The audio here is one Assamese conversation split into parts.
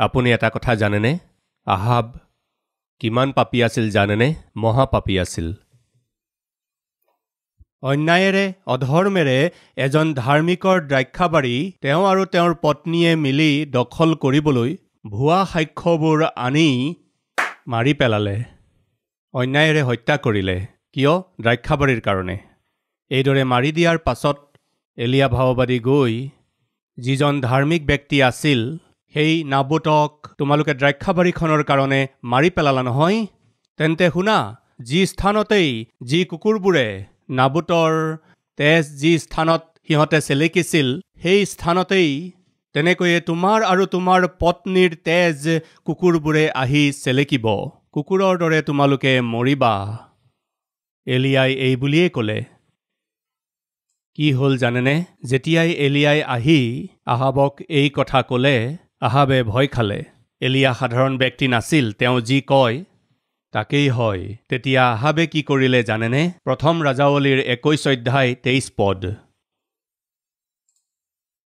আপুনি এটা কথা জানেনে? আহাব কিমান পাপী আছিল জানেনে? মহাপাপী আছিল। অন্যায়েৰে অধৰ্মেৰে এজন ধাৰ্মিকৰ দ্ৰাক্ষাবাৰী তেওঁ আৰু তেওঁৰ পত্নীয়ে মিলি দখল কৰিবলৈ ভুৱা সাক্ষ্যবোৰ আনি মাৰি পেলালে। অন্যায়েৰে হত্যা কৰিলে। কিয়? দ্ৰাক্ষাবাৰীৰ কাৰণে। এইদৰে মাৰি দিয়াৰ পাছত এলিয়া ভাৱবাদী গৈ যিজন ধাৰ্মিক ব্যক্তি আছিল সেই নাবোতক তোমালোকে দ্ৰাক্ষাবাৰীখনৰ কাৰণে মাৰি পেলালা নহয়? তেন্তে শুনা, যি স্থানতেই যি কুকুৰবোৰে নাবোতৰ তেজ যি স্থানত সিহঁতে চেলেকিছিল সেই স্থানতেই তেনেকৈয়ে তোমাৰ আৰু তোমাৰ পত্নীৰ তেজ কুকুৰবোৰে আহি চেলেকিব। কুকুৰৰ দৰে তোমালোকে মৰিবা। এলিয়াই এই বুলিয়েই ক'লে। কি হ'ল জানেনে? যেতিয়াই এলিয়াই আহি আহাবক এই কথা ক'লে আহাবে ভয় খালে। এলিয়া সাধাৰণ ব্যক্তি নাছিল, তেওঁ যি কয় তাকেই হয়। তেতিয়া আহাবে কি কৰিলে জানেনে? প্ৰথম ৰাজাৱলীৰ 21 অধ্যায় 23 পদ।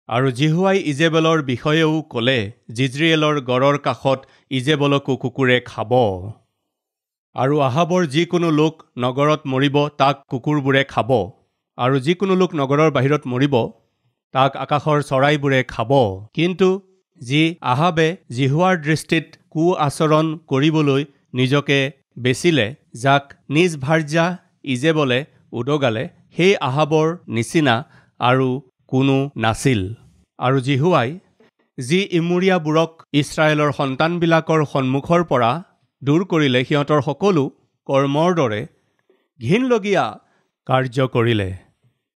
আৰু জিহুৱাই ইজেবেলৰ বিষয়েও ক'লে, জিজৰিয়েলৰ গড়ৰ কাষত ইজেবেলকো কুকুৰে খাব। আৰু আহাবৰ যিকোনো লোক নগৰত মৰিব তাক কুকুৰবোৰে খাব। আৰু যিকোনো লোক নগৰৰ বাহিৰত মৰিব তাক আকাশৰ চৰাইবোৰে খাব। কিন্তু যি আহাবে জিহুৱাৰ দৃষ্টিত কু আচৰণ কৰিবলৈ নিজকে বেচিলে, যাক নিজ ভাৰ্যা ইজেবলে উদগালে, সেই আহাবৰ নিচিনা আৰু কোনো নাছিল। আৰু জিহুৱাই যি ইমুৰীয়াবোৰক ইছৰাইলৰ সন্তানবিলাকৰ সন্মুখৰ পৰা দূৰ কৰিলে, সিহঁতৰ সকলো কৰ্মৰ দৰে ঘিনলগীয়া কাৰ্য কৰিলে।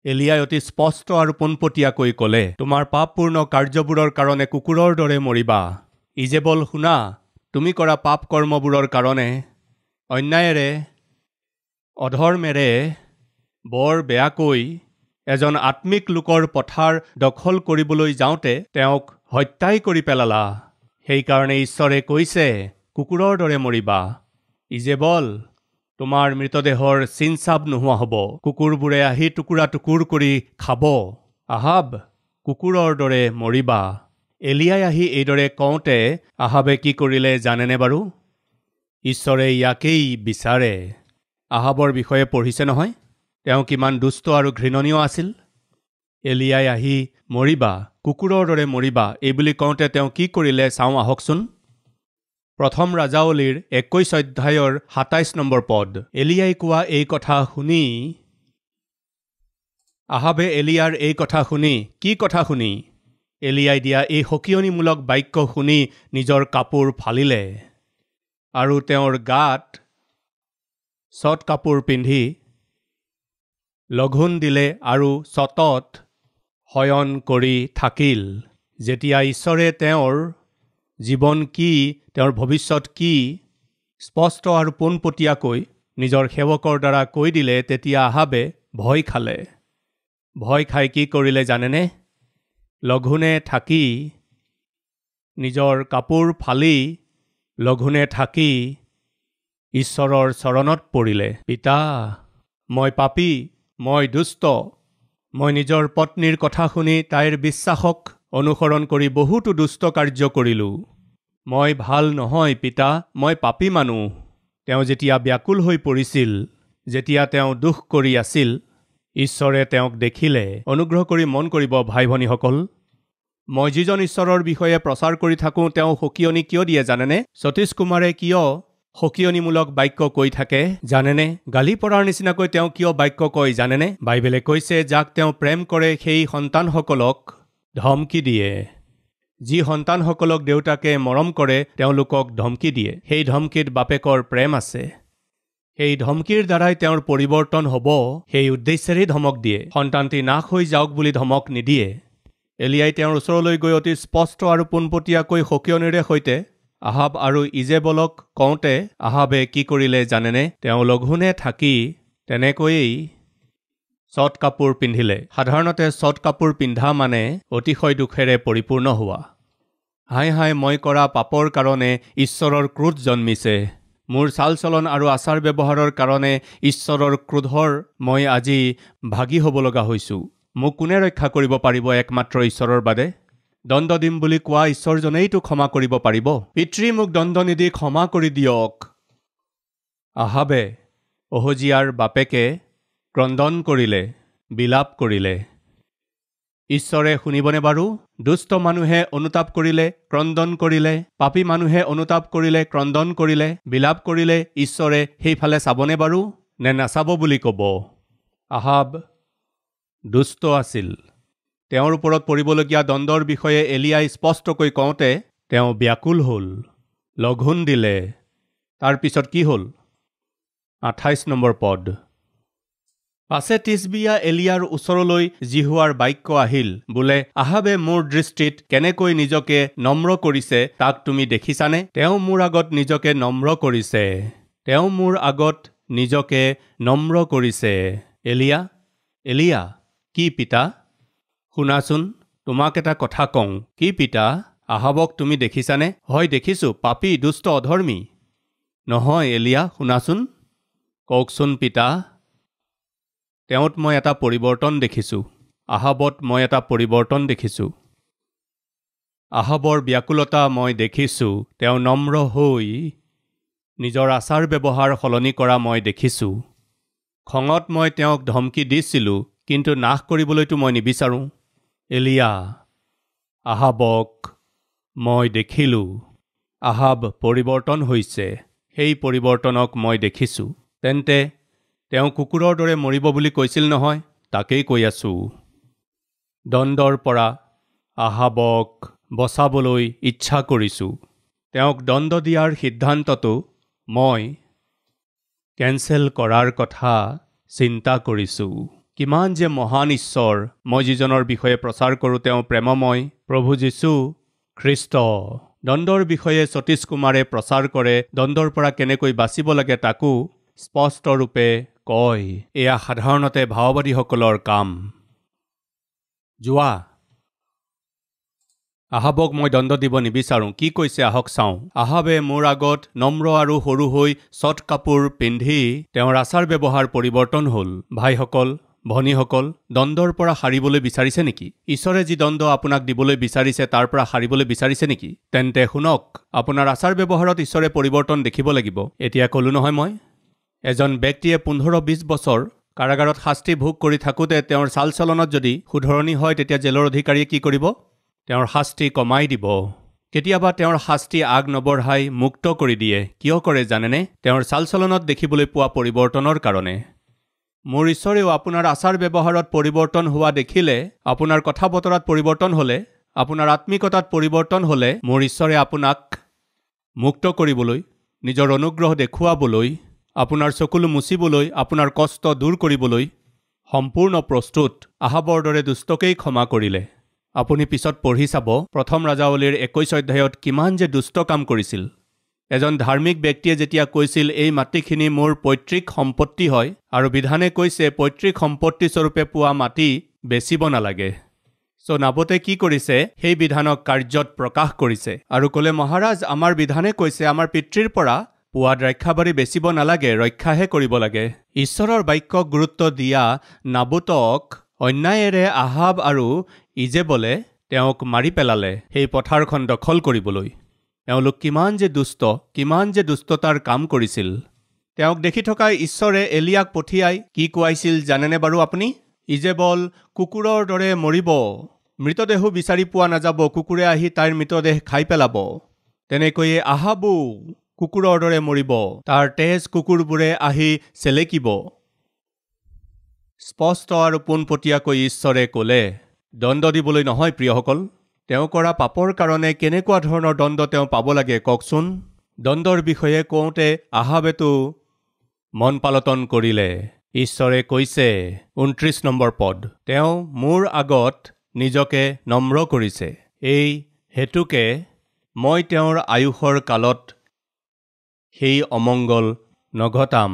এলিয়াই অতি স্পষ্ট আৰু পোনপটীয়াকৈ ক'লে, তোমাৰ পাপপূৰ্ণ কাৰ্যবোৰৰ কাৰণে কুকুৰৰ দৰে মৰিবা। ইজেবল শুনা, তুমি কৰা পাপ কৰ্মবোৰৰ কাৰণে অন্যায়েৰে অধৰ্মেৰে বৰ বেয়াকৈ এজন আত্মিক লোকৰ পথাৰ দখল কৰিবলৈ যাওঁতে তেওঁক হত্যাই কৰি পেলালা। সেইকাৰণে ঈশ্বৰে কৈছে কুকুৰৰ দৰে মৰিবা। ইজেবল, তোমাৰ মৃতদেহৰ চিনচাব নোহোৱা হ'ব। কুকুৰবোৰে আহি টুকুৰা টুকুৰ কৰি খাব। আহাব, কুকুৰৰ দৰে মৰিবা। এলিয়াই আহি এইদৰে কওঁতে আহাবে কি কৰিলে জানেনে বাৰু? ঈশ্বৰে ইয়াকেই বিচাৰে। আহাবৰ বিষয়ে পঢ়িছে নহয়, তেওঁ কিমান দুষ্ট আৰু ঘৃণনীয় আছিল। এলিয়াই আহি মৰিবা, কুকুৰৰ দৰে মৰিবা এইবুলি কওঁতে তেওঁ কি কৰিলে চাওঁ আহকচোন। প্ৰথম ৰাজাৱলীৰ 21 অধ্যায়ৰ 27 নম্বৰ পদ। এলিয়াই কোৱা এই কথা শুনি আহাবে এলিয়াৰ এই কথা শুনি কি কথা শুনি? এলিয়াই দিয়া এই সকিয়নিমূলক বাক্য শুনি নিজৰ কাপোৰ ফালিলে আৰু তেওঁৰ গাত চট কাপোৰ পিন্ধি লঘোণ দিলে আৰু চটত শয়ন কৰি থাকিল। যেতিয়া ঈশ্বৰে তেওঁৰ জীৱন কি, তেওঁৰ ভৱিষ্যত কি স্পষ্ট আৰু পোনপটীয়াকৈ নিজৰ সেৱকৰ দ্বাৰা কৈ দিলে, তেতিয়া আহাবে ভয় খালে। ভয় খাই কি কৰিলে জানেনে? লঘোণে থাকি নিজৰ কাপোৰ ফালি লঘোণে থাকি ঈশ্বৰৰ চৰণত পৰিলে। পিতা, মই পাপী, মই দুষ্ট, মই নিজৰ পত্নীৰ কথা শুনি তাইৰ বিশ্বাসক অনুসৰণ কৰি বহুতো দুষ্ট কাৰ্য কৰিলোঁ। মই ভাল নহয় পিতা, মই পাপী মানুহ। তেওঁ যেতিয়া ব্যাকুল হৈ পৰিছিল, যেতিয়া তেওঁ দুখ কৰি আছিল, ঈশ্বৰে তেওঁক দেখিলে। অনুগ্ৰহ কৰি মন কৰিব ভাই ভনীসকল, মই যিজন ঈশ্বৰৰ বিষয়ে প্ৰচাৰ কৰি থাকোঁ তেওঁ সকিয়নি কিয় দিয়ে জানেনে? সতীশ কুমাৰে কিয় সকিয়নিমূলক বাক্য কৈ থাকে জানেনে? গালি পৰাৰ নিচিনাকৈ তেওঁ কিয় বাক্য কয় জানেনে? বাইবেলে কৈছে যাক তেওঁ প্ৰেম কৰে সেই সন্তানসকলক ধমকি দিয়ে। যি সন্তানসকলক দেউতাকে মৰম কৰে তেওঁলোকক ধমকি দিয়ে। সেই ধমকিত বাপেকৰ প্ৰেম আছে। সেই ধমকিৰ দ্বাৰাই তেওঁৰ পৰিৱৰ্তন হ'ব, সেই উদ্দেশ্যেৰে ধমক দিয়ে। সন্তানটি নাশ হৈ যাওক বুলি ধমক নিদিয়ে। এলিয়াই তেওঁৰ ওচৰলৈ গৈ অতি স্পষ্ট আৰু পোনপটীয়াকৈ সকিয়নিৰে সৈতে আহাব আৰু ইজেবলক কওঁতে আহাবে কি কৰিলে জানেনে? তেওঁ লঘোণে থাকি তেনেকৈয়ে চট কাপোৰ পিন্ধিলে। সাধাৰণতে চট কাপোৰ পিন্ধা মানে অতিশয় দুখেৰে পৰিপূৰ্ণ হোৱা। হাই হাই, মই কৰা পাপৰ কাৰণে ঈশ্বৰৰ ক্ৰোধ জন্মিছে। মোৰ চাল চলন আৰু আচাৰ ব্যৱহাৰৰ কাৰণে ঈশ্বৰৰ ক্ৰোধৰ মই আজি ভাগি হ'ব লগা হৈছোঁ। মোক কোনে ৰক্ষা কৰিব পাৰিব একমাত্ৰ ঈশ্বৰৰ বাদে? দণ্ড দিম বুলি কোৱা ঈশ্বৰজনেইতো ক্ষমা কৰিব পাৰিব। পিতৃ মোক দণ্ড নিদি ক্ষমা কৰি দিয়ক। আহাবে অহজিয়াৰ বাপেকে ক্ৰন্দন কৰিলে, বিলাপ কৰিলে। ঈশ্বৰে শুনিবনে বাৰু? দুষ্ট মানুহে অনুতাপ কৰিলে, ক্ৰন্দন কৰিলে, পাপী মানুহে অনুতাপ কৰিলে, ক্ৰন্দন কৰিলে, বিলাপ কৰিলে, ঈশ্বৰে সেইফালে চাবনে বাৰু? নে নাচাব বুলি ক'ব? আহাব দুষ্ট আছিল। তেওঁৰ ওপৰত পৰিবলগীয়া দণ্ডৰ বিষয়ে এলিয়াই স্পষ্টকৈ কওঁতে তেওঁ ব্যাকুল হ'ল, লঘোণ দিলে। তাৰ পিছত কি হ'ল? 28 নম্বৰ পদ। পাছে তিছবিয়া এলিয়াৰ ওচৰলৈ জিহুৱাৰ বাক্য আহিল, বোলে আহাবে মোৰ দৃষ্টিত কেনেকৈ নিজকে নম্ৰ কৰিছে তাক তুমি দেখিছানে? তেওঁ মোৰ আগত নিজকে নম্ৰ কৰিছে, তেওঁ মোৰ আগত নিজকে নম্ৰ কৰিছে। এলিয়া, এলিয়া, কি পিতা? শুনাচোন, তোমাক এটা কথা কওঁ। কি পিতা? আহাবক তুমি দেখিছানে? হয় দেখিছোঁ, পাপী, দুষ্ট, অধৰ্মী। নহয় এলিয়া, শুনাচোন, কওকচোন পিতা। তেওঁত মই এটা পৰিৱৰ্তন দেখিছোঁ। আহাবত মই এটা পৰিৱৰ্তন দেখিছোঁ। আহাবৰ ব্যাকুলতা মই দেখিছোঁ। তেওঁ নম্ৰ হৈ নিজৰ আচাৰ ব্যৱহাৰ সলনি কৰা মই দেখিছোঁ। খঙত মই তেওঁক ধমকি দিছিলোঁ, কিন্তু নাশ কৰিবলৈতো মই নিবিচাৰোঁ। এলিয়া, আহাবক মই দেখিলোঁ। আহাব পৰিৱৰ্তন হৈছে, সেই পৰিৱৰ্তনক মই দেখিছোঁ। তেন্তে তেওঁ কুকুৰৰ দৰে মৰিব বুলি কৈছিল নহয়, তাকেই কৈ আছোঁ। দণ্ডৰ পৰা আহাবক বচাবলৈ ইচ্ছা কৰিছোঁ। তেওঁক দণ্ড দিয়াৰ সিদ্ধান্তটো মই কেনচেল কৰাৰ কথা চিন্তা কৰিছোঁ। কিমান যে মহান ঈশ্বৰ মই যিজনৰ বিষয়ে প্ৰচাৰ কৰোঁ, তেওঁ প্ৰেমময় প্ৰভু যীশু খ্ৰীষ্ট। দণ্ডৰ বিষয়ে সতীশ কুমাৰে প্ৰচাৰ কৰে, দণ্ডৰ পৰা কেনেকৈ বাচিব লাগে তাকো স্পষ্টৰূপে কয়। এয়া সাধাৰণতে ভাওবাদীসকলৰ কাম। যোৱা, আহাবক মই দণ্ড দিব নিবিচাৰোঁ। কি কৈছে আহক চাওঁ। আহাবে মোৰ আগত নম্ৰ আৰু সৰু হৈ চট কাপোৰ পিন্ধি তেওঁৰ আচাৰ ব্যৱহাৰ পৰিৱৰ্তন হ'ল। ভাইসকল, ভনীসকল, দণ্ডৰ পৰা সাৰিবলৈ বিচাৰিছে নেকি? ঈশ্বৰে যি দণ্ড আপোনাক দিবলৈ বিচাৰিছে তাৰ পৰা সাৰিবলৈ বিচাৰিছে নেকি? তেন্তে শুনক, আপোনাৰ আচাৰ ব্যৱহাৰত ঈশ্বৰে পৰিৱৰ্তন দেখিব লাগিব। এতিয়া ক'লো নহয় মই, এজন ব্যক্তিয়ে 15-20 বছৰ কাৰাগাৰত শাস্তি ভোগ কৰি থাকোঁতে তেওঁৰ চাল চলনত যদি শুধৰণি হয়, তেতিয়া জেলৰ অধিকাৰীয়ে কি কৰিব? তেওঁৰ শাস্তি কমাই দিব। কেতিয়াবা তেওঁৰ শাস্তি আগ নবঢ়াই মুক্ত কৰি দিয়ে। কিয় কৰে জানেনে? তেওঁৰ চাল চলনত দেখিবলৈ পোৱা পৰিৱৰ্তনৰ কাৰণে। মোৰ ঈশ্বৰেও আপোনাৰ আচাৰ ব্যৱহাৰত পৰিৱৰ্তন হোৱা দেখিলে, আপোনাৰ কথা বতৰাত পৰিৱৰ্তন হ'লে, আপোনাৰ আত্মিকতাত পৰিৱৰ্তন হ'লে, মোৰ ঈশ্বৰে আপোনাক মুক্ত কৰিবলৈ, নিজৰ অনুগ্ৰহ দেখুৱাবলৈ, আপোনাৰ চকুলো মুচিবলৈ, আপোনাৰ কষ্ট দূৰ কৰিবলৈ সম্পূৰ্ণ প্ৰস্তুত। আহাবৰ দৰে দুষ্টকেই ক্ষমা কৰিলে। আপুনি পিছত পঢ়ি চাব, প্ৰথম ৰাজাৱলীৰ 21 অধ্যায়ত কিমান যে দুষ্ট কাম কৰিছিল। এজন ধাৰ্মিক ব্যক্তিয়ে যেতিয়া কৈছিল, এই মাটিখিনি মোৰ পৈতৃক সম্পত্তি হয়, আৰু বিধানে কৈছে পৈতৃক সম্পত্তি স্বৰূপে পোৱা মাটি বেচিব নালাগে। নাবোতে কি কৰিছে? সেই বিধানক কাৰ্যত প্ৰকাশ কৰিছে আৰু ক'লে, মহাৰাজ, আমাৰ বিধানে কৈছে আমাৰ পিতৃৰ পৰা পোৱা দ্ৰাক্ষাবাৰী বেচিব নালাগে, ৰক্ষাহে কৰিব লাগে। ঈশ্বৰৰ বাক্যক গুৰুত্ব দিয়া নাবোতক অন্যায়েৰে আহাব আৰু ইজেবলে তেওঁক মাৰি পেলালে সেই পথাৰখন দখল কৰিবলৈ। এওঁলোক কিমান যে দুষ্ট, কিমান যে দুষ্টতাৰ কাম কৰিছিল। তেওঁক দেখি থকা ঈশ্বৰে এলিয়াক পঠিয়াই কি কোৱাইছিল জানেনে বাৰু আপুনি? ইজেবল কুকুৰৰ দৰে মৰিব, মৃতদেহো বিচাৰি পোৱা নাযাব, কুকুৰে আহি তাইৰ মৃতদেহ খাই পেলাব। তেনেকৈয়ে আহাবো কুকুৰৰ দৰে মৰিব, তাৰ তেজ কুকুৰবোৰে আহি চেলেকিব। স্পষ্ট আৰু পোনপটীয়াকৈ ঈশ্বৰে ক'লে, দণ্ড দিবলৈ নহয় প্ৰিয়সকল, তেওঁ কৰা পাপৰ কাৰণে কেনেকুৱা ধৰণৰ দণ্ড তেওঁ পাব লাগে কওকচোন। দণ্ডৰ বিষয়ে কওঁতে আহাবেতো মন পালটন কৰিলে। ঈশ্বৰে কৈছে 29 নম্বৰ পদ, তেওঁ মোৰ আগত নিজকে নম্ৰ কৰিছে, এই হেতুকে মই তেওঁৰ আয়ুসৰ কালত সেই অমংগল নঘটাম,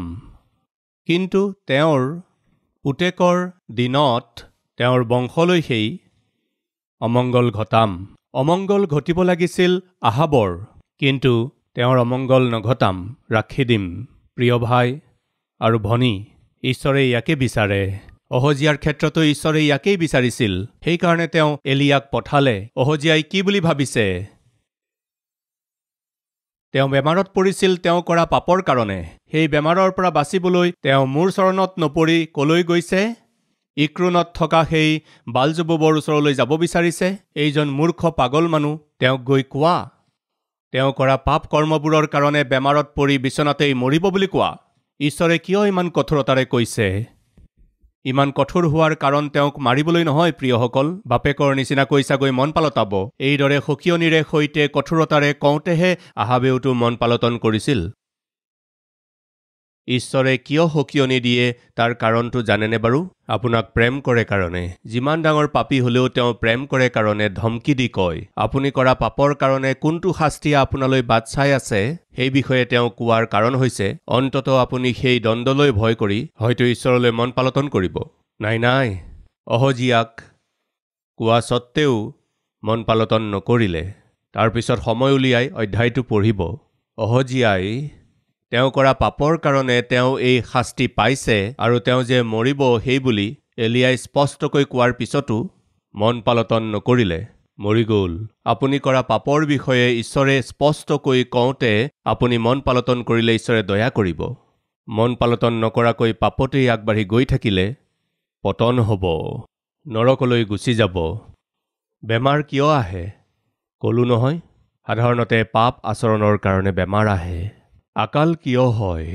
কিন্তু তেওঁৰ পুতেকৰ দিনত তেওঁৰ বংশলৈ সেই অমংগল ঘটাম। অমংগল ঘটিব লাগিছিল আহাবৰ, কিন্তু তেওঁৰ অমংগল নঘটাম, ৰাখি দিম। প্ৰিয় ভাই আৰু ভনী, ঈশ্বৰে ইয়াকে বিচাৰে। অহজিয়াৰ ক্ষেত্ৰতো ঈশ্বৰে ইয়াকেই বিচাৰিছিল। সেইকাৰণে তেওঁ এলিয়াক পঠালে। অহজিয়াই কি বুলি ভাবিছে? তেওঁ বেমাৰত পৰিছিল তেওঁ কৰা পাপৰ কাৰণে। সেই বেমাৰৰ পৰা বাচিবলৈ তেওঁ মোৰ চৰণত নপৰি কলৈ গৈছে? ইক্ৰোনত থকা সেই বালজবুবৰ ওচৰলৈ যাব বিচাৰিছে। এইজন মূৰ্খ পাগল মানুহ, তেওঁক গৈ কোৱা তেওঁ কৰা পাপ কৰ্মবোৰৰ কাৰণে বেমাৰত পৰি বিচনাতেই মৰিব বুলি কোৱা। ঈশ্বৰে কিয় ইমান কঠোৰতাৰে কৈছে? ইমান কঠোৰ হোৱাৰ কাৰণ তেওঁক মাৰিবলৈ নহয় প্ৰিয়সকল। বাপেকৰ নিচিনাকৈ চাগৈ মন পালতাব। এইদৰে সকিয়নিৰে সৈতে কঠোৰতাৰে কওঁতেহে আহাবেওতো মন পালটন কৰিছিল। ঈশ্বৰে কিয় সকিয়নি দিয়ে তাৰ কাৰণটো জানেনে বাৰু? আপোনাক প্ৰেম কৰে কাৰণে। যিমান ডাঙৰ পাপী হলেও তেওঁ প্ৰেম কৰে কাৰণে ধমকি দি কয়। আপুনি কৰা পাপৰ কাৰণে কোনটো শাস্তিয়ে আপোনালৈ বাট চাই আছে সেই বিষয়ে তেওঁ কোৱাৰ কাৰণ হৈছে অন্ততঃ আপুনি সেই দণ্ডলৈ ভয় কৰি হয়তো ঈশ্বৰলৈ মন পালটন কৰিব। নাই, অহজিয়াক কোৱা সত্ত্বেও মন পালটন নকৰিলে। তাৰপিছত সময় উলিয়াই অধ্যায়টো পঢ়িব। অহজিয়াই তেওঁ কৰা পাপৰ কাৰণে তেওঁ এই শাস্তি পাইছে আৰু তেওঁ যে মৰিব সেই বুলি এলিয়াই স্পষ্টকৈ কোৱাৰ পিছতো মন পালটন নকৰিলে, মৰি গ'ল। আপুনি কৰা পাপৰ বিষয়ে ঈশ্বৰে স্পষ্টকৈ কওঁতে আপুনি মন পালটন কৰিলে ঈশ্বৰে দয়া কৰিব। মন পালটন নকৰাকৈ পাপতেই আগবাঢ়ি গৈ থাকিলে পতন হ'ব, নৰকলৈ গুচি যাব। বেমাৰ কিয় আহে? ক'লো নহয়, সাধাৰণতে পাপ আচৰণৰ কাৰণে বেমাৰ আহে। আকাল কিয় হয়?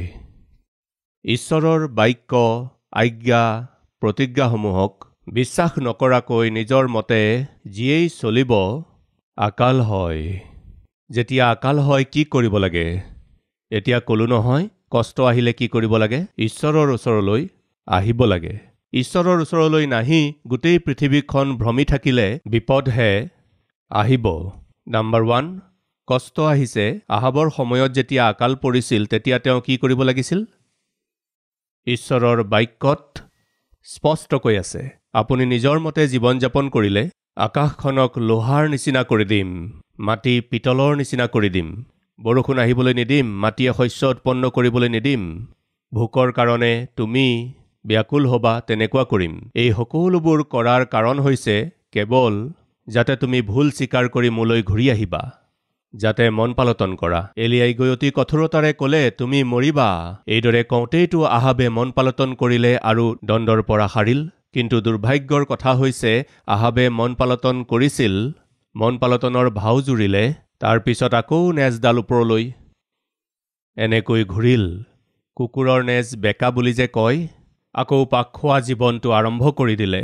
ঈশ্বৰৰ বাক্য, আজ্ঞা, প্ৰতিজ্ঞাসমূহক বিশ্বাস নকৰাকৈ নিজৰ মতে যিয়েই চলিব আকাল হয়। যেতিয়া আকাল হয় কি কৰিব লাগে? এতিয়া ক'লো নহয়, কষ্ট আহিলে কি কৰিব লাগে? ঈশ্বৰৰ ওচৰলৈ আহিব লাগে। ঈশ্বৰৰ ওচৰলৈ নাহি গোটেই পৃথিৱীখন ভ্ৰমি থাকিলে বিপদহে আহিব। নাম্বাৰ 1, কষ্ট আহিছে। আহাবৰ সময়ত যেতিয়া আকাল পৰিছিল তেতিয়া তেওঁ কি কৰিব লাগিছিল? ঈশ্বৰৰ বাক্যত স্পষ্টকৈ আছে, আপুনি নিজৰ মতে জীৱন যাপন কৰিলে আকাশখনক লোহাৰ নিচিনা কৰি দিম, মাটি পিতলৰ নিচিনা কৰি দিম, বৰষুণ আহিবলৈ নিদিম, মাটিয়ে শস্য উৎপন্ন কৰিবলৈ নিদিম, ভোকৰ কাৰণে তুমি ব্যাকুল হবা, তেনেকুৱা কৰিম। এই সকলোবোৰ কৰাৰ কাৰণ হৈছে কেৱল যাতে তুমি ভুল স্বীকাৰ কৰি মোলৈ ঘূৰি আহিবা, যাতে মন পালটন কৰা। এলিয়াই গৈ অতি কঠোৰতাৰে ক'লে তুমি মৰিবা। এইদৰে কওঁতেইতো আহাবে মন পালটন কৰিলে আৰু দণ্ডৰ পৰা সাৰিল। কিন্তু দুৰ্ভাগ্যৰ কথা হৈছে আহাবে মন পালটন কৰিছিল, মন পালটনৰ ভাও জুৰিলে, তাৰ পিছত আকৌ নেজডাল ওপৰলৈ এনেকৈ ঘূৰিল। কুকুৰৰ নেজ বেকা বুলি যে কয়, আকৌ পাক খোৱা জীৱনটো আৰম্ভ কৰি দিলে।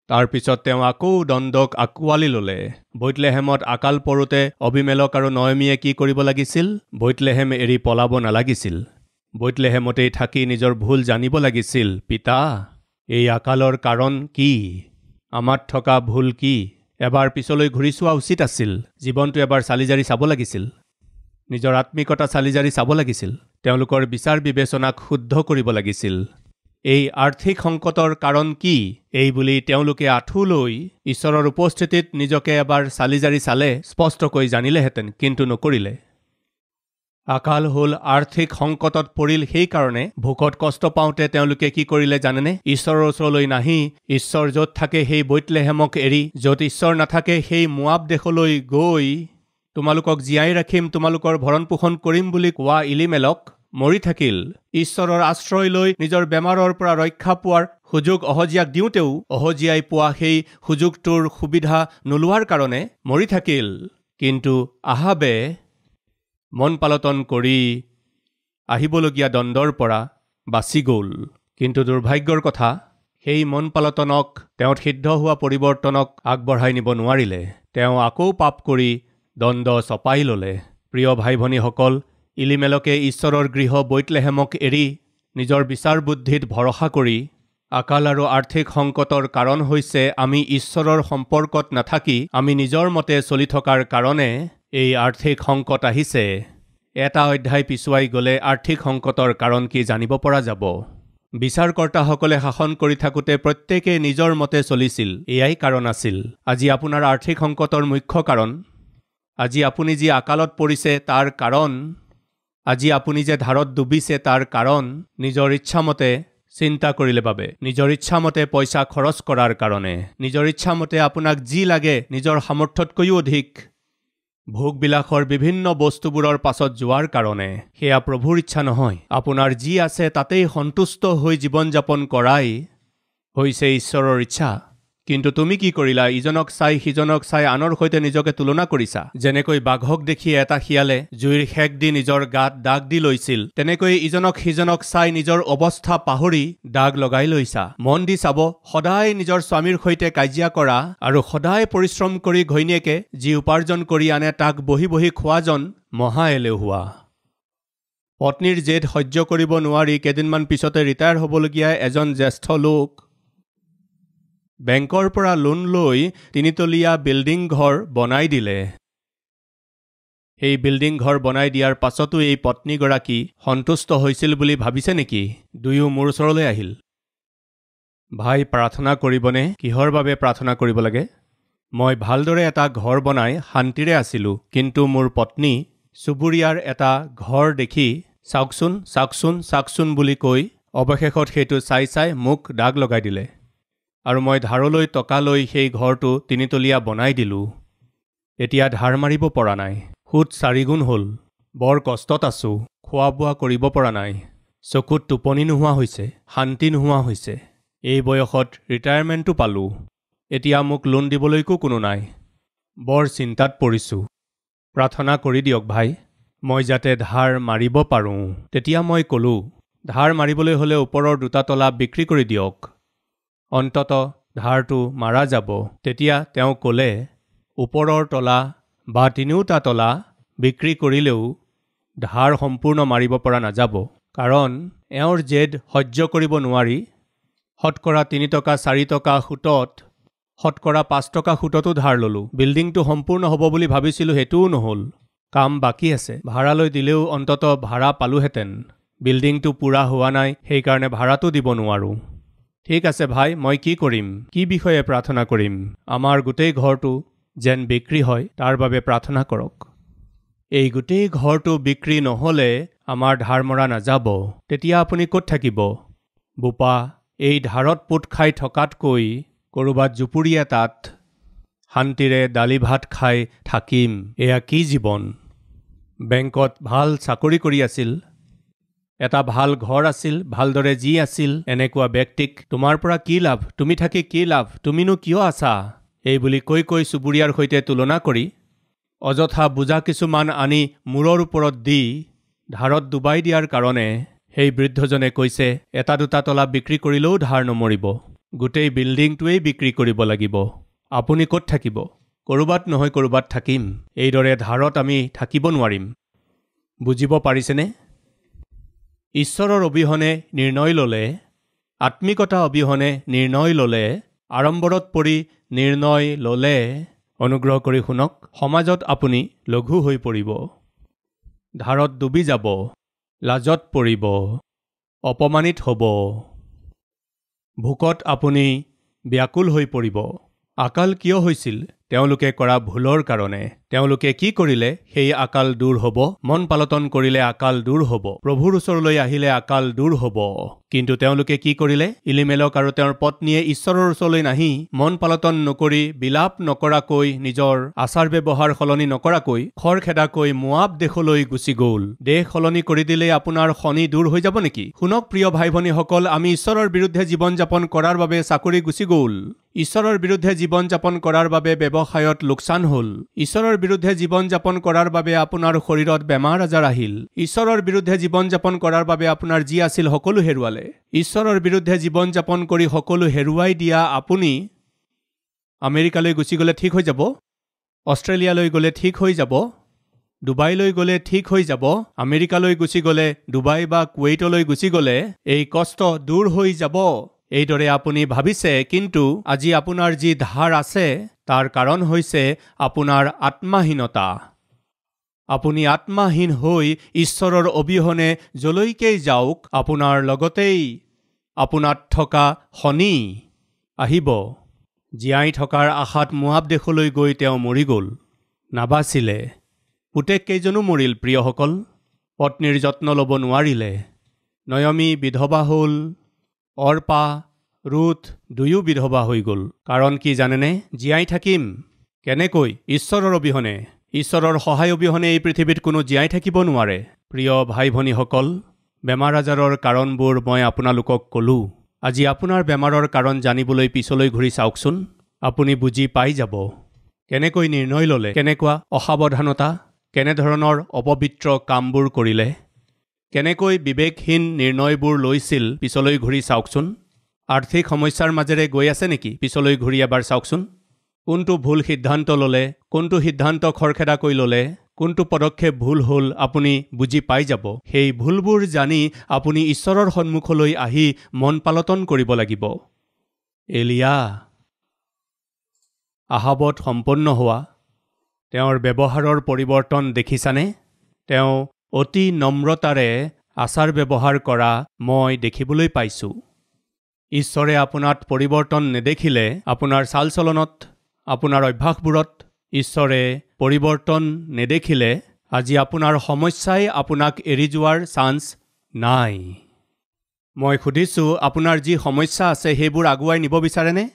তাৰ পিছত তেওঁ আকৌ দণ্ডক আঁকোৱালি ল'লে। বৈতলেহেমত আকাল পৰোঁতে অবিমেলক আৰু নয়মীয়ে কি কৰিব লাগিছিল? বৈতলেহেম এৰি পলাব নালাগিছিল। বৈতলেহেমতেই থাকি নিজৰ ভুল জানিব লাগিছিল। পিতা, এই আকালৰ কাৰণ কি? আমাত থকা ভুল কি? এবাৰ পিছলৈ ঘূৰি চোৱা উচিত আছিল। জীৱনটো এবাৰ চালিজাৰি চাব লাগিছিল। নিজৰ আত্মিকতা চালিজাৰি চাব লাগিছিল। তেওঁলোকৰ বিচাৰ বিবেচনাক শুদ্ধ কৰিব লাগিছিল। এই আৰ্থিক সংকটৰ কাৰণ কি? এই বুলি তেওঁলোকে আঁঠু লৈ ঈশ্বৰৰ উপস্থিতিত নিজকে এবাৰ চালিজাৰি চালে স্পষ্টকৈ জানিলেহেঁতেন, কিন্তু নকৰিলে। আকাল হ'ল আৰ্থিক সংকটত পৰিল সেইকাৰণে। ভোকত কষ্ট পাওঁতে তেওঁলোকে কি কৰিলে জানেনে? ঈশ্বৰৰ ওচৰলৈ নাহি ঈশ্বৰ য'ত থাকে সেই বৈতলেহেমক এৰি, য'ত ঈশ্বৰ নাথাকে সেই মোৱাব দেশলৈ গৈ তোমালোকক জীয়াই ৰাখিম, তোমালোকৰ ভৰণ পোষণ কৰিম বুলি কোৱা ইলিমেলক মৰি থাকিল। ঈশ্বৰৰ আশ্ৰয় লৈ নিজৰ বেমাৰৰ পৰা ৰক্ষা পোৱাৰ সুযোগ অহজিয়াক দিওঁতেও অহজিয়াই পোৱা সেই সুযোগটোৰ সুবিধা নোলোৱাৰ কাৰণে মৰি থাকিল। কিন্তু আহাবে মন পালটন কৰি আহিবলগীয়া দণ্ডৰ পৰা বাচি গ'ল। কিন্তু দুৰ্ভাগ্যৰ কথা, সেই মন পালটনক, তেওঁত সিদ্ধ হোৱা পৰিৱৰ্তনক আগবঢ়াই নিব নোৱাৰিলে। তেওঁ আকৌ পাপ কৰি দণ্ড চপাই ল'লে। প্ৰিয় ভাই ভনীসকল, ইলিমেলকে ঈশ্বৰৰ গৃহ বৈতলেহেমক এৰি নিজৰ বিচাৰ বুদ্ধিত ভৰসা কৰি আকাল আৰু আৰ্থিক সংকটৰ কাৰণ হৈছে আমি ঈশ্বৰৰ সম্পৰ্কত নাথাকি আমি নিজৰ মতে চলি থকাৰ কাৰণে এই আৰ্থিক সংকট আহিছে। এটা অধ্যায় পিছুৱাই গ'লে আৰ্থিক সংকটৰ কাৰণ কি জানিব পৰা যাব। বিচাৰকৰ্তাসকলে শাসন কৰি থাকোঁতে প্ৰত্যেকে নিজৰ মতে চলিছিল। এয়াই কাৰণ আছিল। আজি আপোনাৰ আৰ্থিক সংকটৰ মুখ্য কাৰণ, আজি আপুনি যি আকালত পৰিছে তাৰ কাৰণ, আজি আপুনি যে ধাৰত ডুবিছে তাৰ কাৰণ নিজৰ ইচ্ছামতে চিন্তা কৰিলে বাবে নিজৰ ইচ্ছামতে পইচা খৰচ কৰাৰ কাৰণে নিজৰ ইচ্ছামতে আপোনাক যি লাগে নিজৰ সামৰ্থ্যতকৈও অধিক ভোগবিলাসৰ বিভিন্ন বস্তুবোৰৰ পাছত যোৱাৰ কাৰণে সেয়া প্ৰভুৰ ইচ্ছা নহয় আপোনাৰ যি আছে তাতেই সন্তুষ্ট হৈ জীৱন যাপন কৰাই হৈছে ঈশ্বৰৰ ইচ্ছা কিন্তু তুমি কি কৰিলা ইজনক চাই সিজনক চাই আনৰ সৈতে নিজকে তুলনা কৰিছা যেনেকৈ বাঘক দেখি এটা শিয়ালে জুইৰ শেক দি নিজৰ গাত দাগ দি লৈছিল তেনেকৈ ইজনক সিজনক চাই নিজৰ অৱস্থা পাহৰি দাগ লগাই লৈছা মন দি চাব সদায় নিজৰ স্বামীৰ সৈতে কাজিয়া কৰা আৰু সদায় পৰিশ্ৰম কৰি ঘৈণীয়েকে যি উপাৰ্জন কৰি আনে তাক বহি বহি খোৱাজন মহা এলেহুৱা পত্নীৰ জেদ সহ্য কৰিব নোৱাৰি কেইদিনমান পিছতে ৰিটায়াৰ হ'বলগীয়া এজন জ্যেষ্ঠ লোক বেংকৰ পৰা লোন লৈ 3তলীয়া বিল্ডিং ঘৰ বনাই দিলে এই বিল্ডিং ঘৰ বনাই দিয়াৰ পাছতো এই পত্নীগৰাকী সন্তুষ্ট হৈছিল বুলি ভাবিছে নেকি দুয়ো মোৰ ওচৰলৈ আহিল ভাই প্ৰাৰ্থনা কৰিবনে কিহৰ বাবে প্ৰাৰ্থনা কৰিব লাগে মই ভালদৰে এটা ঘৰ বনাই শান্তিৰে আছিলোঁ কিন্তু মোৰ পত্নী চুবুৰীয়াৰ এটা ঘৰ দেখি চাওকচোন চাওকচোন চাওকচোন বুলি কৈ অৱশেষত সেইটো চাই চাই মোক দাগ লগাই দিলে আৰু মই ধাৰলৈ টকা লৈ সেই ঘৰটো 3তলীয়া বনাই দিলোঁ এতিয়া ধাৰ মাৰিব পৰা নাই সুত 4 গুণ হ'ল বৰ কষ্টত আছোঁ খোৱা বোৱা কৰিব পৰা নাই চকুত টোপনি নোহোৱা হৈছে শান্তি নোহোৱা হৈছে এই বয়সত ৰিটায়াৰমেণ্টটো পালোঁ এতিয়া মোক লোন দিবলৈকো কোনো নাই বৰ চিন্তাত পৰিছোঁ প্ৰাৰ্থনা কৰি দিয়ক ভাই মই যাতে ধাৰ মাৰিব পাৰোঁ তেতিয়া মই ক'লোঁ ধাৰ মাৰিবলৈ হ'লে ওপৰৰ 2টা তলা বিক্ৰী কৰি দিয়ক অন্তত ধাৰটো মাৰা যাব তেতিয়া তেওঁ ক'লে ওপৰৰ তলা বা 3টা তলা বিক্ৰী কৰিলেও ধাৰ সম্পূৰ্ণ মাৰিব পৰা নাযাব কাৰণ এওঁৰ জেদ সহ্য কৰিব নোৱাৰি শতকৰা 3 টকা 4 টকা সুতত শতকৰা 5 টকা সুততো ধাৰ ল'লোঁ বিল্ডিংটো সম্পূৰ্ণ হ'ব বুলি ভাবিছিলোঁ সেইটোও নহ'ল কাম বাকী আছে ভাড়ালৈ দিলেও অন্তত ভাড়া পালোহেঁতেন বিল্ডিংটো পূৰা হোৱা নাই সেইকাৰণে ভাড়াটো দিব নোৱাৰোঁ ঠিক আছে ভাই মই কি কৰিম কি বিষয়ে প্ৰাৰ্থনা কৰিম আমাৰ গোটেই ঘৰটো যেন বিক্ৰী হয় তাৰ বাবে প্ৰাৰ্থনা কৰক এই গোটেই ঘৰটো বিক্ৰী নহ'লে আমাৰ ধাৰ মৰা নাযাব তেতিয়া আপুনি ক'ত থাকিব বোপা এই ধাৰত পোত খাই থকাতকৈ ক'ৰবাত জুপুৰি এটাত শান্তিৰে দালি ভাত খাই থাকিম এয়া কি জীৱন বেংকত ভাল চাকৰি কৰি আছিল এটা ভাল ঘৰ আছিল ভালদৰে যি আছিল এনেকুৱা ব্যক্তিক তোমাৰ পৰা কি লাভ তুমি থাকি কি লাভ তুমিনো কিয় আছা এই বুলি কৈ কৈ চুবুৰীয়াৰ সৈতে তুলনা কৰি অযথা বুজা কিছুমান আনি মূৰৰ ওপৰত দি ধাৰত ডুবাই দিয়াৰ কাৰণে সেই বৃদ্ধজনে কৈছে 1-2টা তলা বিক্ৰী কৰিলেও ধাৰ নমৰিব গোটেই বিল্ডিংটোৱেই বিক্ৰী কৰিব লাগিব আপুনি ক'ত থাকিব ক'ৰবাত নহয় ক'ৰবাত থাকিম এইদৰে ধাৰত আমি থাকিব নোৱাৰিম বুজিব পাৰিছেনে ঈশ্বৰৰ অবিহনে নিৰ্ণয় ল'লে আত্মিকতা অবিহনে নিৰ্ণয় ল'লে আড়ম্বৰত পৰি নিৰ্ণয় ল'লে অনুগ্ৰহ কৰি শুনক সমাজত আপুনি লঘু হৈ পৰিব ধাৰত ডুবি যাব লাজত পৰিব অপমানিত হ'ব ভোকত আপুনি ব্যাকুল হৈ পৰিব আকাল কিয় হৈছিল তেওঁলোকে কৰা ভুলৰ কাৰণে তেওঁলোকে কি কৰিলে সেই আকাল দূৰ হ'ব মন পালটন কৰিলে আকাল দূৰ হ'ব প্ৰভুৰ ওচৰলৈ আহিলে আকাল দূৰ হ'ব কিন্তু তেওঁলোকে কি কৰিলে ইলিমেলক আৰু তেওঁৰ পত্নীয়ে ঈশ্বৰৰ ওচৰলৈ নাহি মন পালটন নকৰি বিলাপ নকৰাকৈ নিজৰ আচাৰ ব্যৱহাৰ সলনি নকৰাকৈ খৰখেদাকৈ মোৱাব দেশলৈ গুচি গ'ল দেশ সলনি কৰি দিলে আপোনাৰ শনি দূৰ হৈ যাব নেকি শুনক প্ৰিয় ভাই ভনীসকল আমি ঈশ্বৰৰ বিৰুদ্ধে জীৱন যাপন কৰাৰ বাবে চাকৰি গুচি গ'ল ঈশ্বৰৰ বিৰুদ্ধে জীৱন যাপন কৰাৰ বাবে ব্যৱসায়ত লোকচান হ'ল ঈশ্বৰৰ বিৰুদ্ধে জীৱন যাপন কৰাৰ বাবে আপোনাৰ শৰীৰত বেমাৰ আজাৰ আহিল ঈশ্বৰৰ বিৰুদ্ধে জীৱন যাপন কৰাৰ বাবে আপোনাৰ যি আছিল সকলো হেৰুৱালে ঈশ্বৰৰ বিৰুদ্ধে জীৱন যাপন কৰি সকলো হেৰুৱাই দিয়া আপুনি আমেৰিকালৈ গুচি গ'লে ঠিক হৈ যাব অষ্ট্ৰেলিয়ালৈ গ'লে ঠিক হৈ যাব ডুবাইলৈ গ'লে ঠিক হৈ যাব আমেৰিকালৈ গুচি গ'লে ডুবাই বা কুৱেইটলৈ গুচি গ'লে এই কষ্ট দূৰ হৈ যাব এইদৰে আপুনি ভাবিছে কিন্তু আজি আপোনাৰ যি ধাৰ আছে তাৰ কাৰণ হৈছে আপোনাৰ আত্মাহীনতা আপুনি আত্মাহীন হৈ ঈশ্বৰৰ অবিহনে যলৈকেই যাওক আপোনাৰ লগতেই আপোনাত থকা শনি আহিব জীয়াই থকাৰ আশাত মোৱাব দেশলৈ গৈ তেওঁ মৰি গ'ল নাবাচিলে পুতেককেইজনো মৰিল প্ৰিয়সকল পত্নীৰ যত্ন ল'ব নোৱাৰিলে নয়মী বিধৱা হ'ল অৰ্পা ৰুথ দুয়ো বিধৱা হৈ গ'ল। কাৰণ কি জানেনে? জীয়াই থাকিম কেনেকৈ? ঈশ্বৰৰ অবিহনে, ঈশ্বৰৰ সহায় অবিহনে এই পৃথিৱীত কোনো জীয়াই থাকিব নোৱাৰে। প্ৰিয় ভাই ভনীসকল, বেমাৰ আজাৰৰ কাৰণবোৰ মই আপোনালোকক ক'লোঁ। আজি আপোনাৰ বেমাৰৰ কাৰণ জানিবলৈ পিছলৈ ঘূৰি চাওকচোন। আপুনি বুজি পাই যাব। কেনেকৈ নিৰ্ণয় ল'লে, কেনেকুৱা অসাৱধানতা, কেনেধৰণৰ অপবিত্ৰ কামবোৰ কৰিলে, কেনেকৈ বিবেকহীন নিৰ্ণয়বোৰ লৈছিল, পিছলৈ ঘূৰি চাওকচোন। আৰ্থিক সমস্যাৰ মাজেৰে গৈ আছে নেকি? পিছলৈ ঘূৰি এবাৰ চাওকচোন। কোনটো ভুল সিদ্ধান্ত ল'লে, কোনটো সিদ্ধান্ত খৰখেদাকৈ ল'লে, কোনটো পদক্ষেপ ভুল হ'ল, আপুনি বুজি পাই যাব। সেই ভুলবোৰ জানি আপুনি ঈশ্বৰৰ সন্মুখলৈ আহি মন পালটন কৰিব লাগিব। এলিয়া আহাবত সম্পন্ন হোৱা তেওঁৰ ব্যৱহাৰৰ পৰিৱৰ্তন দেখিছানে? তেওঁ অতি নম্ৰতাৰে আচাৰ ব্যৱহাৰ কৰা মই দেখিবলৈ পাইছোঁ। ঈশ্বৰে আপোনাত পৰিৱৰ্তন নেদেখিলে, আপোনাৰ চাল চলনত, আপোনাৰ অভ্যাসবোৰত ঈশ্বৰে পৰিৱৰ্তন নেদেখিলে, আজি আপোনাৰ সমস্যাই আপোনাক এৰি যোৱাৰ চান্স নাই। মই সুধিছোঁ, আপোনাৰ যি সমস্যা আছে সেইবোৰ আগুৱাই নিব বিচাৰেনে?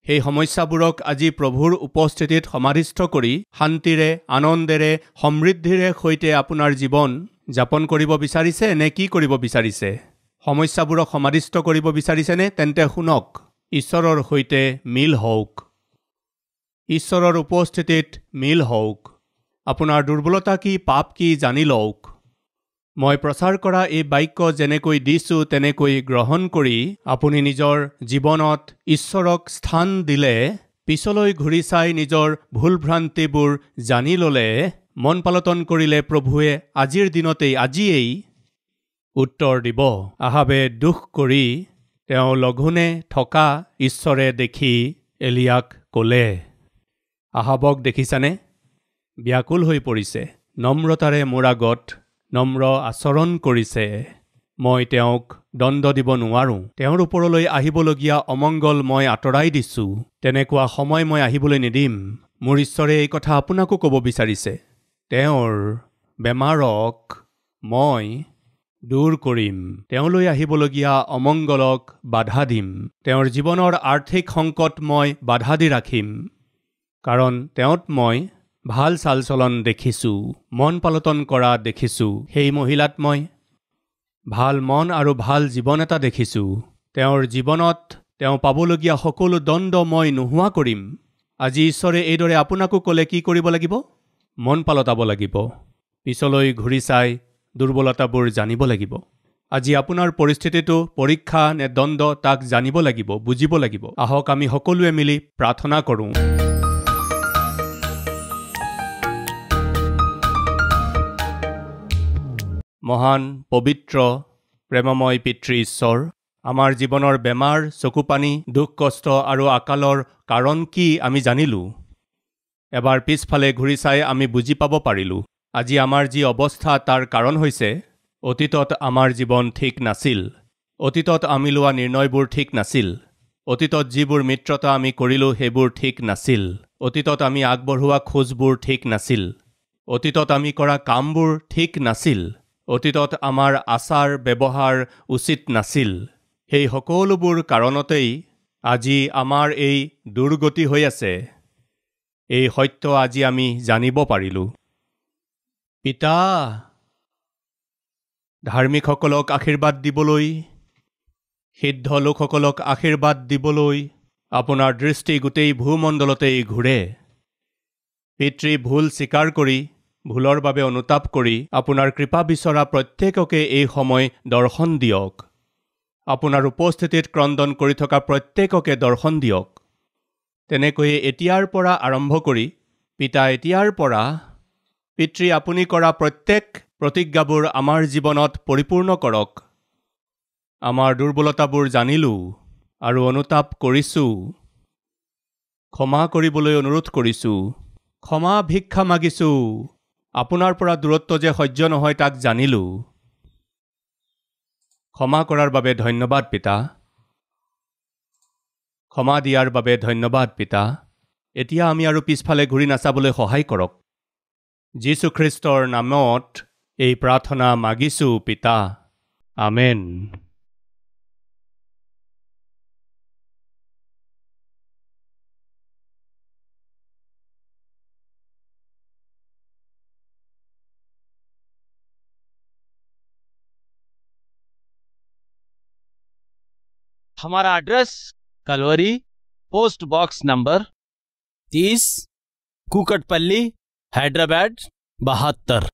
সেই সমস্যাবোৰক আজি প্ৰভুৰ উপস্থিতিত সমাধিস্থ কৰি শান্তিৰে, আনন্দেৰে, সমৃদ্ধিৰে সৈতে আপোনাৰ জীৱন যাপন কৰিব বিচাৰিছে নে কি কৰিব বিচাৰিছে? সমস্যাবোৰক সমাধিস্থ কৰিব বিচাৰিছেনে? তেন্তে শুনক, ঈশ্বৰৰ সৈতে মিল হওক, ঈশ্বৰৰ উপস্থিতিত মিল হওক। আপোনাৰ দুৰ্বলতা কি, পাপ কি জানি লওক। মই প্ৰচাৰ কৰা এই বাক্য যেনেকৈ দিছোঁ তেনেকৈ গ্ৰহণ কৰি আপুনি নিজৰ জীৱনত ঈশ্বৰক স্থান দিলে, পিছলৈ ঘূৰি চাই নিজৰ ভুল ভ্ৰান্তিবোৰ জানি ল'লে, মন পালটন কৰিলে, প্ৰভুৱে আজিৰ দিনতেই, আজিয়েই উত্তৰ দিব। আহাবে দুখ কৰি তেওঁ লঘোণে থকা ঈশ্বৰে দেখি এলিয়াক ক'লে। আহাবক দেখিছানে? ব্যাকুল হৈ পৰিছে, নম্ৰতাৰে মোৰ আগত নম্ৰ আচৰণ কৰিছে। মই তেওঁক দণ্ড দিব নোৱাৰোঁ। তেওঁৰ ওপৰলৈ আহিবলগীয়া অমংগল মই আঁতৰাই দিছোঁ। তেনেকুৱা সময় মই আহিবলৈ নিদিম। মোৰ ঈশ্বৰে এই কথা আপোনাকো ক'ব বিচাৰিছে। তেওঁৰ বেমাৰক মই দূৰ কৰিম। তেওঁলৈ আহিবলগীয়া অমংগলক বাধা দিম। তেওঁৰ জীৱনৰ আৰ্থিক সংকট মই বাধা দি ৰাখিম। কাৰণ তেওঁত মই ভাল চাল চলন দেখিছোঁ, মন পালটন কৰা দেখিছোঁ। সেই মহিলাত মই ভাল মন আৰু ভাল জীৱন এটা দেখিছোঁ। তেওঁৰ জীৱনত তেওঁ পাবলগীয়া সকলো দণ্ড মই নোহোৱা কৰিম। আজি ঈশ্বৰে এইদৰে আপোনাকো ক'লে কি কৰিব লাগিব? মন পালটাব লাগিব। পিছলৈ ঘূৰি চাই দুৰ্বলতাবোৰ জানিব লাগিব। আজি আপোনাৰ পৰিস্থিতিটো পৰীক্ষা নে দণ্ড, তাক জানিব লাগিব, বুজিব লাগিব। আহক আমি সকলোৱে মিলি প্ৰাৰ্থনা কৰোঁ। মহান পবিত্ৰ প্ৰেমময় পিতৃ ঈশ্বৰ, আমাৰ জীৱনৰ বেমাৰ, চকুপানী, দুখ কষ্ট আৰু আকালৰ কাৰণ কি আমি জানিলোঁ। এবাৰ পিছফালে ঘূৰি চাই আমি বুজি পাব পাৰিলোঁ। আজি আমাৰ যি অৱস্থা তাৰ কাৰণ হৈছে, অতীতত আমাৰ জীৱন ঠিক নাছিল। অতীতত আমি লোৱা নিৰ্ণয়বোৰ ঠিক নাছিল। অতীতত যিবোৰ মিত্ৰতা আমি কৰিলোঁ সেইবোৰ ঠিক নাছিল। অতীতত আমি আগবঢ়োৱা খোজবোৰ ঠিক নাছিল। অতীতত আমি কৰা কামবোৰ ঠিক নাছিল। অতীতত আমাৰ আচাৰ ব্যৱহাৰ উচিত নাছিল। সেই সকলোবোৰ কাৰণতেই আজি আমাৰ এই দুৰ্গতি হৈ আছে। এই সত্য আজি আমি জানিব পাৰিলোঁ। পিতা, ধাৰ্মিকসকলক আশীৰ্বাদ দিবলৈ, সিদ্ধ লোকসকলক আশীৰ্বাদ দিবলৈ আপোনাৰ দৃষ্টি গোটেই ভূমণ্ডলতেই ঘূৰে। পিতৃ, ভুল স্বীকাৰ কৰি, ভুলৰ বাবে অনুতাপ কৰি আপোনাৰ কৃপা বিচৰা প্ৰত্যেককে এই সময় দৰ্শন দিয়ক। আপোনাৰ উপস্থিতিত ক্ৰন্দন কৰি থকা প্ৰত্যেককে দৰ্শন দিয়ক। তেনেকৈয়ে এতিয়াৰ পৰা আৰম্ভ কৰি, পিতা, এতিয়াৰ পৰা পিতৃ, আপুনি কৰা প্ৰত্যেক প্ৰতিজ্ঞাবোৰ আমাৰ জীৱনত পৰিপূৰ্ণ কৰক। আমাৰ দুৰ্বলতাবোৰ জানিলোঁ আৰু অনুতাপ কৰিছোঁ। ক্ষমা কৰিবলৈ অনুৰোধ কৰিছোঁ। ক্ষমা ভিক্ষা মাগিছোঁ। আপোনাৰ পৰা দূৰত্ব যে সহ্য নহয় তাক জানিলোঁ। ক্ষমা কৰাৰ বাবে ধন্যবাদ পিতা। ক্ষমা দিয়াৰ বাবে ধন্যবাদ পিতা। এতিয়া আমি আৰু পিছফালে ঘূৰি নাচাবলৈ সহায় কৰক। যীশুখ্ৰীষ্টৰ নামত এই প্ৰাৰ্থনা মাগিছোঁ পিতা। আমেন। हमारा address Calvary, post box number 30, Kukatpally, Hyderabad 72।